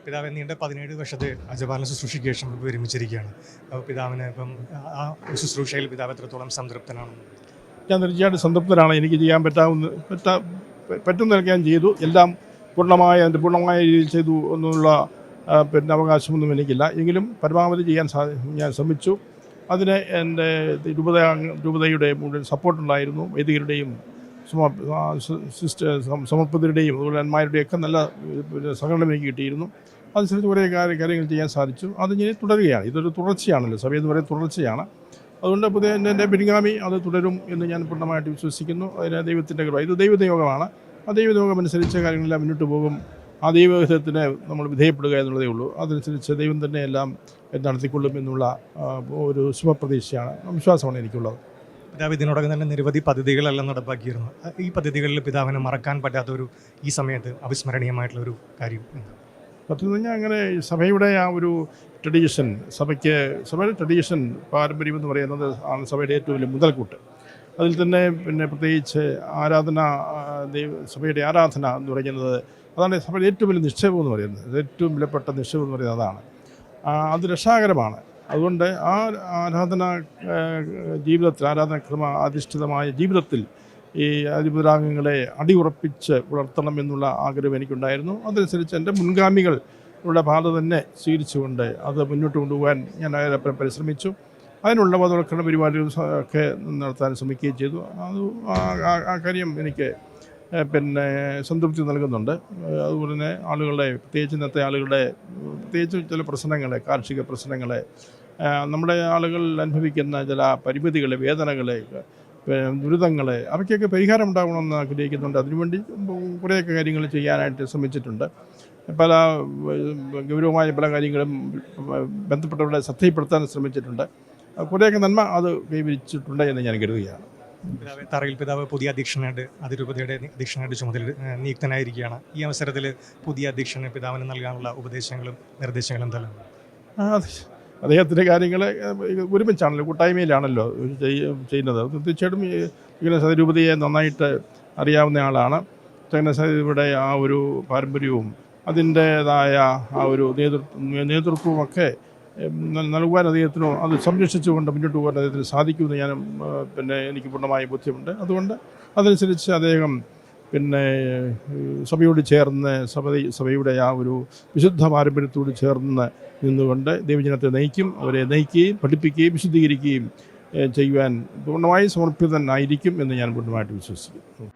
പിതാവ് നീണ്ട 17 വർഷത്തെ അജപാലന ശുശ്രൂഷയ്ക്ക് ശേഷം വിരമിച്ചിരിക്കുകയാണ്. അപ്പോൾ പിതാവിന് ഇപ്പം ആ ശുശ്രൂഷയിൽ പിതാവ് എത്രത്തോളം സംതൃപ്തനാണ്? ഞാൻ തീർച്ചയായിട്ടും സംതൃപ്തനാണ്. എനിക്ക് ചെയ്യാൻ പറ്റുന്നതൊക്കെ ഞാൻ ചെയ്തു. എല്ലാം പൂർണ്ണമായ രീതിയിൽ ചെയ്തു എന്നുള്ള അവകാശമൊന്നും എനിക്കില്ല. എങ്കിലും പരമാവധി ചെയ്യാൻ ഞാൻ ശ്രമിച്ചു. അതിന് എൻ്റെ രൂപതയുടെ മുഴുവൻ സപ്പോർട്ടുണ്ടായിരുന്നു. വൈദികരുടെയും സമർപ്പിതരുടെയും അതുപോലെ നല്ല സഹകരണം എനിക്ക് കിട്ടിയിരുന്നു. അതനുസരിച്ച് കുറേ കാര്യങ്ങൾ ചെയ്യാൻ സാധിച്ചു. അത് ഞാൻ തുടരുകയാണ്. ഇതൊരു തുടർച്ചയാണല്ലോ, സഭയെന്ന് പറയുന്നത് തുടർച്ചയാണ്. അതുകൊണ്ട് എൻ്റെ പിൻഗാമി അത് തുടരും എന്ന് ഞാൻ പൂർണ്ണമായിട്ട് വിശ്വസിക്കുന്നു. അതിന് ദൈവത്തിൻ്റെ കൃപ, ഇത് ദൈവനിയോഗമാണ്. ആ ദൈവനിയോഗം അനുസരിച്ച് കാര്യങ്ങളെല്ലാം മുന്നോട്ട് പോകും. ആ ദൈവഹിതത്തിന് നമ്മൾ വിധേയപ്പെടുക എന്നുള്ളതേ ഉള്ളൂ. അതനുസരിച്ച് ദൈവം തന്നെ എല്ലാം നടത്തിക്കൊള്ളും എന്നുള്ള ഒരു ശുഭപ്രതീക്ഷയാണ്, വിശ്വാസമാണ് എനിക്കുള്ളത്. പിതാവ് ഇതിനോടകം തന്നെ നിരവധി പദ്ധതികളെല്ലാം നടപ്പാക്കിയിരുന്നു. ഈ പദ്ധതികളിൽ പിതാവിന് മറക്കാൻ പറ്റാത്തൊരു ഈ സമയത്ത് അവിസ്മരണീയമായിട്ടുള്ളൊരു കാര്യം പറ്റുന്ന കഴിഞ്ഞാൽ അങ്ങനെ സഭയുടെ ആ ഒരു ട്രഡീഷൻ, സഭയുടെ ട്രഡീഷൻ പാരമ്പര്യം എന്ന് പറയുന്നത് ആണ് സഭയുടെ ഏറ്റവും വലിയ മുതൽക്കൂട്ട്. അതിൽ തന്നെ പ്രത്യേകിച്ച് സഭയുടെ ആരാധന എന്ന് പറയുന്നത് അതാണ് സഭയുടെ ഏറ്റവും വലിയ നിക്ഷേപം എന്ന് പറയുന്നത്. ഏറ്റവും വിലപ്പെട്ട നിക്ഷേപം എന്ന് പറയുന്നത് അതാണ്. അത് രക്ഷാകരമാണ്. അതുകൊണ്ട് ആ ആരാധനാക്രമ അധിഷ്ഠിതമായ ജീവിതത്തിൽ ഈ അധിപരാംഗങ്ങളെ അടിയുറപ്പിച്ച് പുലർത്തണം എന്നുള്ള ആഗ്രഹം എനിക്കുണ്ടായിരുന്നു. അതനുസരിച്ച് എൻ്റെ മുൻഗാമികളുടെ പാത തന്നെ സ്വീകരിച്ചുകൊണ്ട് അത് മുന്നോട്ട് കൊണ്ടുപോകാൻ ഞാൻ അതിനപ്പുറം പരിശ്രമിച്ചു. അതിനുള്ള ബോധവൽക്കരണ പരിപാടികൾ ഒക്കെ നടത്താൻ ശ്രമിക്കുകയും ചെയ്തു. അത് ആ കാര്യം എനിക്ക് സംതൃപ്തി നൽകുന്നുണ്ട്. അതുപോലെ തന്നെ പ്രത്യേകിച്ച് ഇന്നത്തെ പ്രത്യേകിച്ച് ചില പ്രശ്നങ്ങളെ, കാർഷിക പ്രശ്നങ്ങളെ, നമ്മുടെ ആളുകൾ അനുഭവിക്കുന്ന ചില പരിമിതികളെ, വേദനകളെ, ദുരിതങ്ങളെ, അവയ്ക്കൊക്കെ പരിഹാരം ഉണ്ടാകണമെന്ന് ആഗ്രഹിക്കുന്നുണ്ട്. അതിനുവേണ്ടി കുറേയൊക്കെ കാര്യങ്ങൾ ചെയ്യാനായിട്ട് ശ്രമിച്ചിട്ടുണ്ട്. പല ഗൗരവമായ പല കാര്യങ്ങളും ബന്ധപ്പെട്ടവരുടെ ശ്രദ്ധയിൽപ്പെടുത്താൻ ശ്രമിച്ചിട്ടുണ്ട്. കുറേയൊക്കെ നന്മ അത് കൈവരിച്ചിട്ടുണ്ട് എന്ന് ഞാൻ കരുതുകയാണ്. തറയിൽ പിതാവ് പുതിയ അധ്യക്ഷനായിട്ട് അതിരൂപതയുടെ അധ്യക്ഷനായിട്ട് ചുമതല നിയുക്തനായിരിക്കുകയാണ്. ഈ അവസരത്തിൽ പുതിയ അധ്യക്ഷന് പിതാവിന് നൽകാനുള്ള ഉപദേശങ്ങളും നിർദ്ദേശങ്ങളും എന്തെല്ലാം? അദ്ദേഹത്തിൻ്റെ കാര്യങ്ങൾ ഒരുമിച്ചാണല്ലോ, കൂട്ടായ്മയിലാണല്ലോ ചെയ്യുന്നത്. തീർച്ചയായിട്ടും അതിരൂപതയെ നന്നായിട്ട് അറിയാവുന്ന ആളാണ്. ഇവിടെ ആ ഒരു പാരമ്പര്യവും അതിൻ്റേതായ ആ ഒരു നേതൃത്വമൊക്കെ നൽകുവാൻ അദ്ദേഹത്തിനോ അത് സംരക്ഷിച്ചുകൊണ്ട് മുന്നോട്ട് പോകാൻ അദ്ദേഹത്തിന് സാധിക്കുമെന്ന് ഞാൻ എനിക്ക് പൂർണ്ണമായ ബോധ്യമുണ്ട്. അതുകൊണ്ട് അതനുസരിച്ച് അദ്ദേഹം സഭയോട് ചേർന്ന് സഭയുടെ ആ ഒരു വിശുദ്ധ പാരമ്പര്യത്തോട് ചേർന്ന് നിന്നുകൊണ്ട് ദൈവജനത്തെ അവരെ നയിക്കുകയും പഠിപ്പിക്കുകയും വിശുദ്ധീകരിക്കുകയും ചെയ്യുവാൻ പൂർണ്ണമായി സമർപ്പിതനായിരിക്കും എന്ന് ഞാൻ പൂർണ്ണമായിട്ട് വിശ്വസിക്കുന്നു.